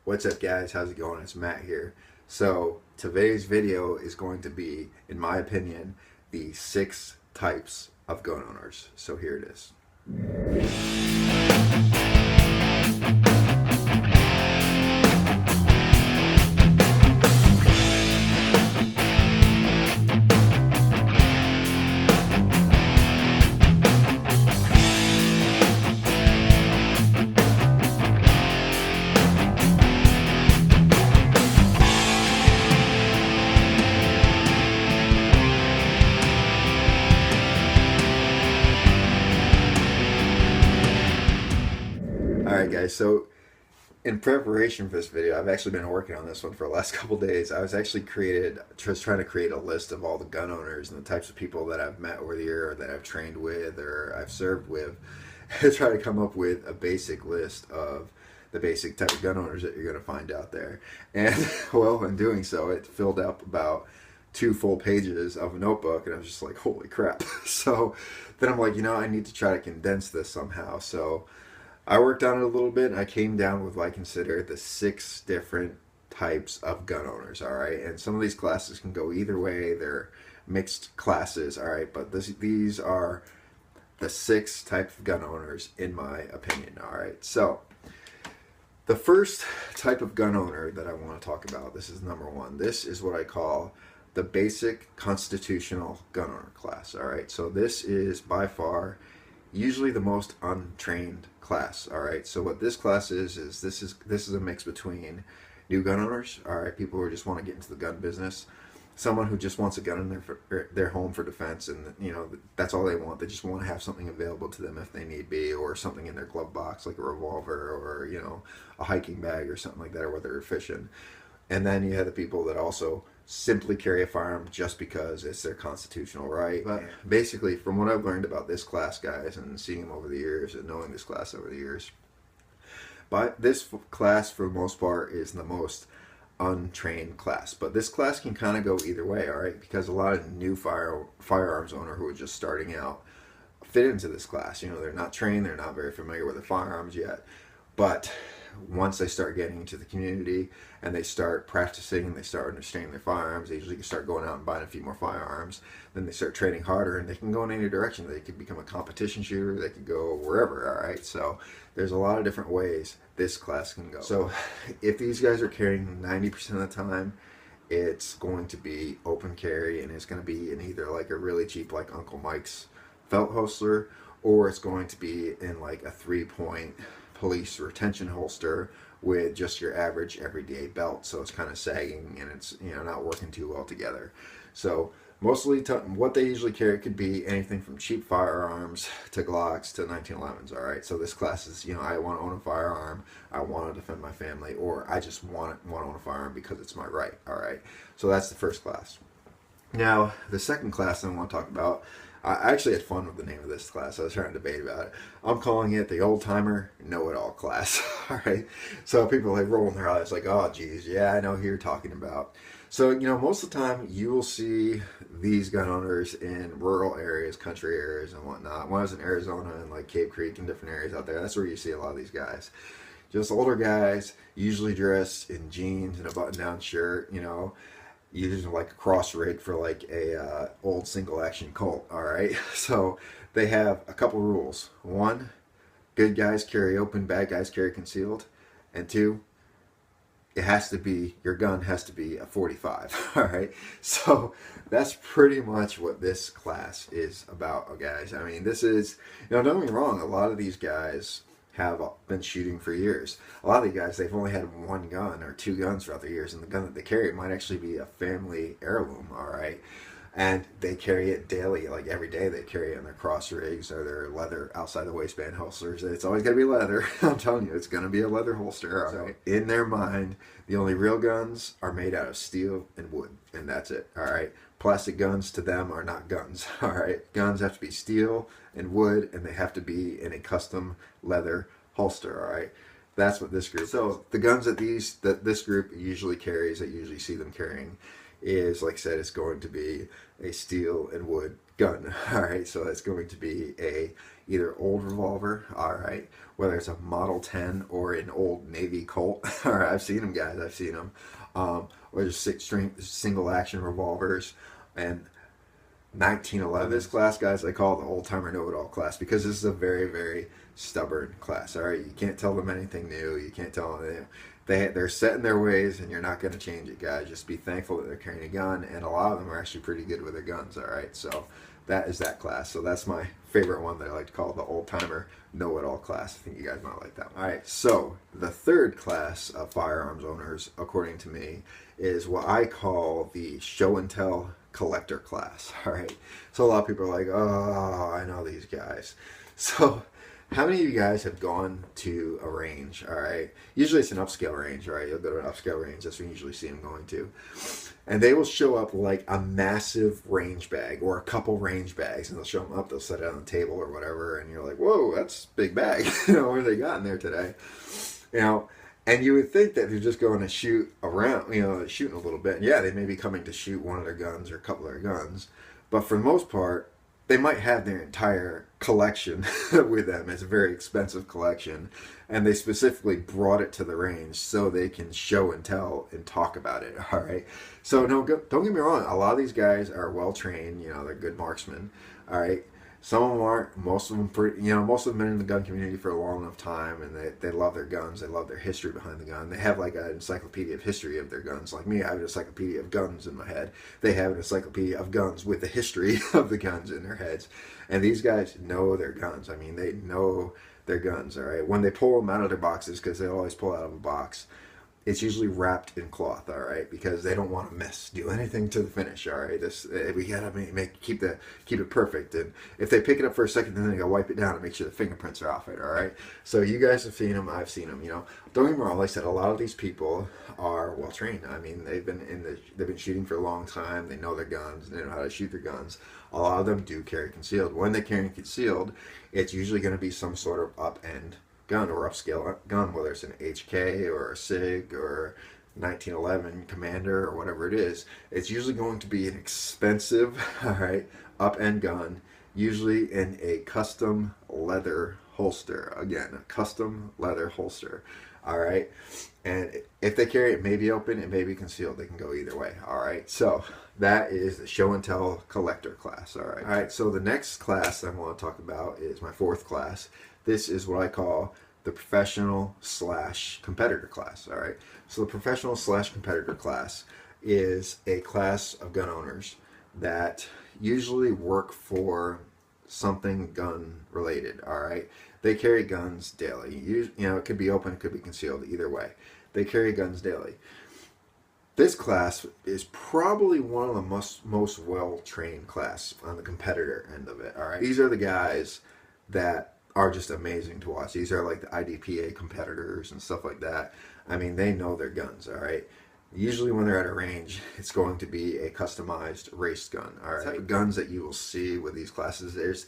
What's up, guys? How's it going? It's Matt here. So today's video is going to be, in my opinion, the 6 types of gun owners. So here it is. Alright guys, so in preparation for this video, I've actually been working on this one for the last couple days. I was actually just trying to create a list of all the gun owners and the types of people that I've met over the year, or that I've trained with, or I've served with, to try to come up with a basic list of the basic type of gun owners that you're going to find out there. And well, in doing so, it filled up about 2 full pages of a notebook, and I was just like, holy crap. So then I'm like, I need to try to condense this somehow. So I worked on it a little bit, and I came down with what I consider the 6 different types of gun owners, all right? And some of these classes can go either way. They're mixed classes, all right? But these are the 6 types of gun owners, in my opinion, all right? So the first type of gun owner that I want to talk about, this is number 1. This is what I call the basic constitutional gun owner class, all right? So this is by far usually the most untrained class, all right? So what this class is this is a mix between new gun owners, all right, people who just want to get into the gun business, someone who just wants a gun in their home for defense, and that's all they want. They just want to have something available to them if they need be, or something in their glove box like a revolver, or a hiking bag or something like that, or whether they're fishing. And then you have the people that also simply carry a firearm just because it's their constitutional right. But basically, from what I've learned about this class, guys, and seeing them over the years and knowing this class over the years, but this class for the most part is the most untrained class. But this class can kind of go either way, all right, because a lot of new firearms owner who are just starting out fit into this class. They're not trained, they're not very familiar with the firearms yet, but once they start getting into the community and they start practicing and they start understanding their firearms, they usually can start going out and buying a few more firearms. Then they start training harder, and they can go in any direction. They could become a competition shooter, they could go wherever, all right? So there's a lot of different ways this class can go. So if these guys are carrying 90% of the time, it's going to be open carry, and it's going to be in either like a really cheap, like Uncle Mike's felt holster, or it's going to be in like a 3-point police retention holster with just your average everyday belt, so it's kind of sagging and it's not working too well together. So mostly what they usually carry could be anything from cheap firearms to Glocks to 1911s, all right? So this class is, I want to own a firearm, I want to defend my family, or I just want to own a firearm because it's my right, all right? So that's the first class. Now, the second class I want to talk about, I actually had fun with the name of this class. I was trying to debate about it. I'm calling it the old-timer know-it-all class. All right. So people are like rolling their eyes like, oh, geez, yeah, I know who you're talking about. So, most of the time you will see these gun owners in rural areas, country areas and whatnot. When I was in Arizona and like Cave Creek and different areas out there, that's where you see a lot of these guys. Just older guys, usually dressed in jeans and a button-down shirt, using like a cross rig for like a old single action Colt, all right? So they have a couple rules. 1, good guys carry open, bad guys carry concealed. And 2, your gun has to be a 45, all right? So that's pretty much what this class is about, guys. I mean, this is, don't get me wrong, a lot of these guys have been shooting for years. A lot of the guys, they've only had 1 gun or 2 guns throughout the years, and the gun that they carry might actually be a family heirloom, all right? And they carry it daily, like every day they carry it in their cross rigs or their leather outside the waistband holsters. It's always going to be leather. I'm telling you, it's going to be a leather holster, all right? In their mind, the only real guns are made out of steel and wood, and that's it, all right? Plastic guns to them are not guns, all right? Guns have to be steel and wood, and they have to be in a custom leather holster, all right? That's what this group is. The guns that this group usually carries, that you usually see them carrying, is, like I said, it's going to be a steel and wood gun. All right, so it's going to be a either old revolver, all right, whether it's a Model 10 or an old Navy Colt. All right, I've seen them, guys. I've seen them. Or just single action revolvers and 1911. This class, guys, I call it the old timer know-it-all class because this is a very, very stubborn class. All right, you can't tell them anything new. You can't tell them they're set in their ways, and you're not going to change it, guys. Just be thankful that they're carrying a gun, and a lot of them are actually pretty good with their guns. All right, so that is that class. So that's my favorite one that I like to call the old timer know-it-all class. I think you guys might like that one. All right, so the third class of firearms owners, according to me, is what I call the show and tell collector class. All right, so a lot of people are like, oh, I know these guys. So how many of you guys have gone to a range? All right, usually it's an upscale range. All right, you'll go to an upscale range. That's what you usually see them going to, and they will show up like a massive range bag or a couple range bags, and they'll show them up. They'll set it on the table or whatever, and you're like, whoa, that's a big bag. You know, what have they got in there today? You know. And you would think that they're just going to shoot around, you know, shooting a little bit. And yeah, they may be coming to shoot one of their guns or a couple of their guns. But for the most part, they might have their entire collection with them. It's a very expensive collection. And they specifically brought it to the range so they can show and tell and talk about it. All right. So no, don't get me wrong. A lot of these guys are well trained. You know, they're good marksmen. All right. Some of them aren't. Most of them, most of them been in the gun community for a long enough time, and they love their guns. They love their history behind the gun. They have like an encyclopedia of history of their guns. Like me, I have an encyclopedia of guns in my head. They have an encyclopedia of guns with the history of the guns in their heads. And these guys know their guns. I mean, they know their guns, all right? When they pull them out of their boxes, because they always pull out of a box, it's usually wrapped in cloth, all right, because they don't want to do anything to the finish, all right. We gotta keep it perfect, and if they pick it up for a second, then they gotta wipe it down and make sure the fingerprints are off it, all right. So you guys have seen them, I've seen them. You know, don't get me wrong. Like I said, a lot of these people are well trained. I mean, they've been shooting for a long time. They know their guns. They know how to shoot their guns. A lot of them do carry concealed. When they carry concealed, it's usually going to be some sort of up-end gun or upscale gun, whether it's an HK or a SIG or 1911 Commander or whatever it is. It's usually going to be an expensive, all right, up-end gun, usually in a custom leather holster. Again, a custom leather holster, all right. And if they carry it, may be open, it may be concealed. They can go either way, all right. So that is the show and tell collector class, all right. All right, so the next class I want to talk about is my fourth class. This is what I call the professional / competitor class, all right? So the professional / competitor class is a class of gun owners that usually work for something gun related, all right? They carry guns daily. You know, it could be open, it could be concealed, either way. They carry guns daily. This class is probably one of the most well-trained class on the competitor end of it, all right? These are the guys that are just amazing to watch. These are like the IDPA competitors and stuff like that. I mean, they know their guns, all right? Usually when they're at a range, it's going to be a customized race gun, all right? The guns that you will see with these classes, there's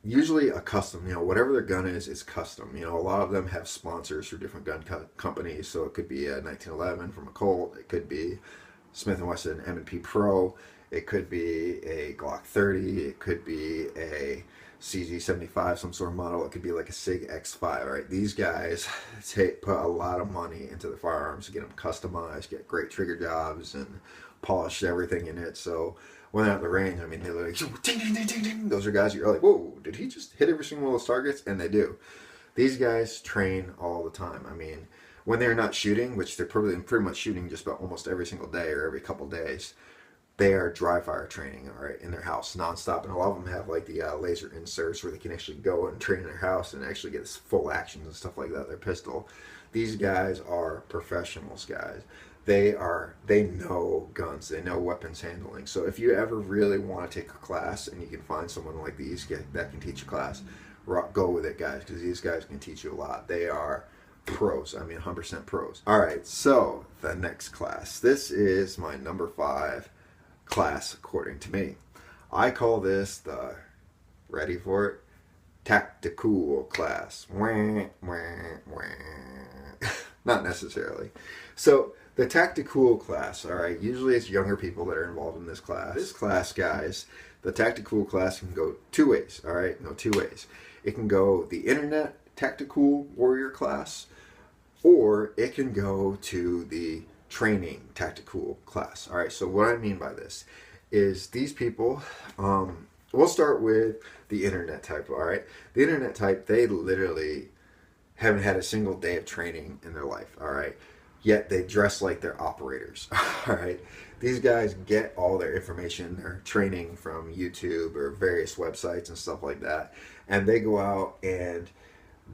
usually a custom, you know, whatever their gun is custom. You know, a lot of them have sponsors for different gun companies, so it could be a 1911 from a Colt, it could be Smith & Wesson M&P Pro, it could be a Glock 30, it could be a CZ75, some sort of model. It could be like a SIG X5, right? These guys put a lot of money into the firearms to get them customized, get great trigger jobs, and polish everything in it. So when they're at the range, I mean, they're like, ding, ding, ding, ding, ding. Those are guys you're like, whoa, did he just hit every single one of those targets? And they do. These guys train all the time. I mean, when they're not shooting, which they're pretty much shooting just about almost every single day or every couple days, they are dry fire training, all right, in their house nonstop, and a lot of them have like the laser inserts where they can actually go and train in their house and actually get full actions and stuff like that. Their pistol. These guys are professionals, guys. They know guns. They know weapons handling. So if you ever really want to take a class and you can find someone like these that can teach a class, go with it, guys, because these guys can teach you a lot. They are pros. I mean, 100% pros. All right, so the next class. This is my number 5 class, according to me. I call this the, ready for it, tactical class. Not Not necessarily. So the tactical class, all right, usually it's younger people that are involved in this class. This class, guys, the tactical class can go two ways, all right? No, two ways. It can go the internet tactical warrior class, or it can go to the training tactical class. All right, so what I mean by this is these people, we'll start with the internet type, all right? The internet type, they literally haven't had a single day of training in their life, all right? Yet they dress like they're operators, all right? These guys get all their information, their training from YouTube or various websites and stuff like that, and they go out and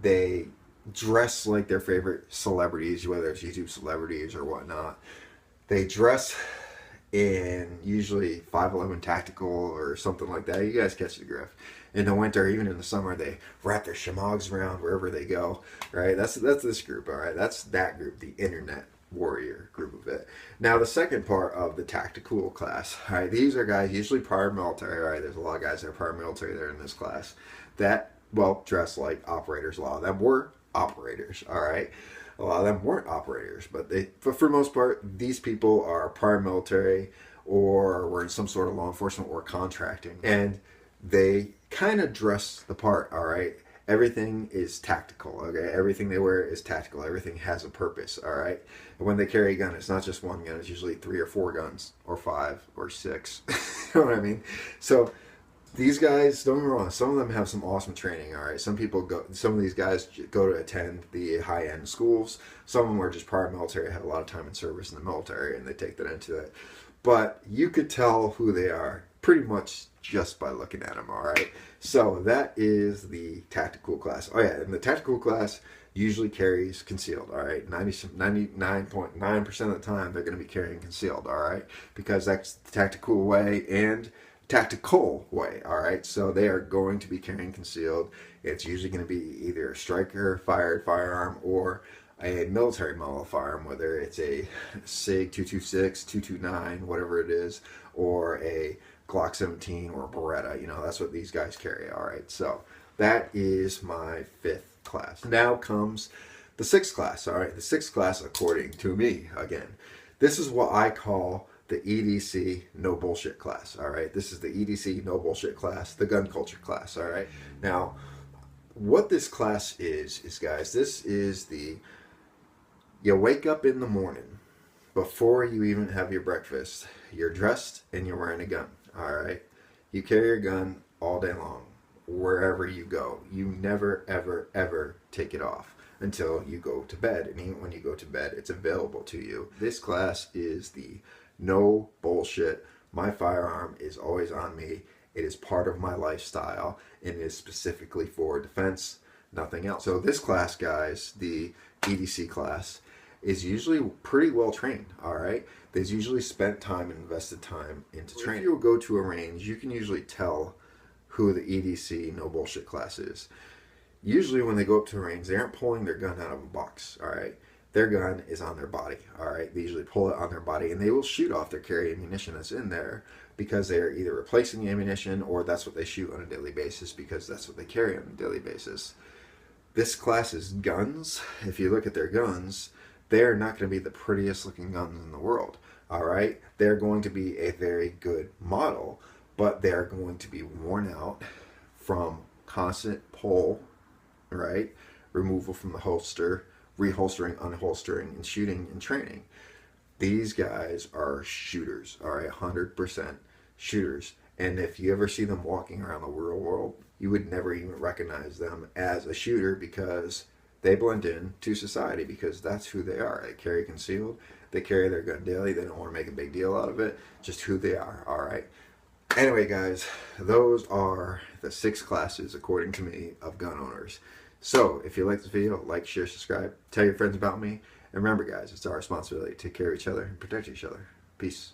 they dress like their favorite celebrities, whether it's YouTube celebrities or whatnot. They dress in usually 511 tactical or something like that. You guys catch the drift. In the winter, even in the summer, they wrap their shamogs around wherever they go, right? That's this group, all right? That's that group, the internet warrior group of it. Now, the second part of the tactical class, all right, these are guys usually prior military, all right? There's a lot of guys that are prior military that are in this class that, well, dress like operators. A lot of them were operators, all right? A lot of them weren't operators, but for the most part, these people are prior military or were in some sort of law enforcement or contracting, and they kind of dress the part, all right? Everything is tactical, okay? Everything they wear is tactical. Everything has a purpose, all right? And when they carry a gun, it's not just one gun. It's usually 3 or 4 guns, or 5 or 6. You know what I mean? So these guys, don't get me wrong, some of them have some awesome training, all right? Some of these guys go to attend the high-end schools. Some of them are just prior military, have a lot of time in service in the military, and they take that into it. But you could tell who they are pretty much just by looking at them, all right? So that is the tactical class. Oh yeah, and the tactical class usually carries concealed, all right? 99.9% of the time, they're going to be carrying concealed, all right? Because that's the tactical way and tactical way, all right? So they are going to be carrying concealed. It's usually going to be either a striker fired firearm or a military model firearm, whether it's a SIG 226, 229, whatever it is, or a Glock 17 or a Beretta. You know, that's what these guys carry, all right? So that is my 5th class. Now comes the 6th class, all right? The 6th class, according to me, again, this is what I call the EDC no bullshit class, all right? This is the EDC no bullshit class, the gun culture class, all right? Now, what this class is guys, this is you wake up in the morning, before you even have your breakfast, you're dressed and you're wearing a gun, all right? You carry your gun all day long, wherever you go. You never, ever, ever take it off until you go to bed. And even when you go to bed, it's available to you. This class is the no bullshit. My firearm is always on me. It is part of my lifestyle and is specifically for defense, nothing else. So this class, guys, the EDC class, is usually pretty well trained, all right? They've usually spent time and invested time into training. If you go to a range, you can usually tell who the EDC no bullshit class is. Usually when they go up to a range, they aren't pulling their gun out of a box, all right? Their gun is on their body, all right? They usually pull it on their body, and they will shoot off their carry ammunition that's in there because they're either replacing the ammunition or that's what they shoot on a daily basis because that's what they carry on a daily basis. This class's guns, if you look at their guns, they're not going to be the prettiest looking guns in the world, all right? They're going to be a very good model, but they're going to be worn out from constant pull, right? Removal from the holster, reholstering, unholstering, and shooting and training. These guys are shooters, all right? 100% shooters. And if you ever see them walking around the real world, you would never even recognize them as a shooter because they blend in to society because that's who they are. They carry concealed. They carry their gun daily. They don't want to make a big deal out of it. Just who they are, all right? Anyway, guys, those are the 6 classes, according to me, of gun owners. So, if you like this video, like, share, subscribe, tell your friends about me. And remember, guys, it's our responsibility to take care of each other and protect each other. Peace.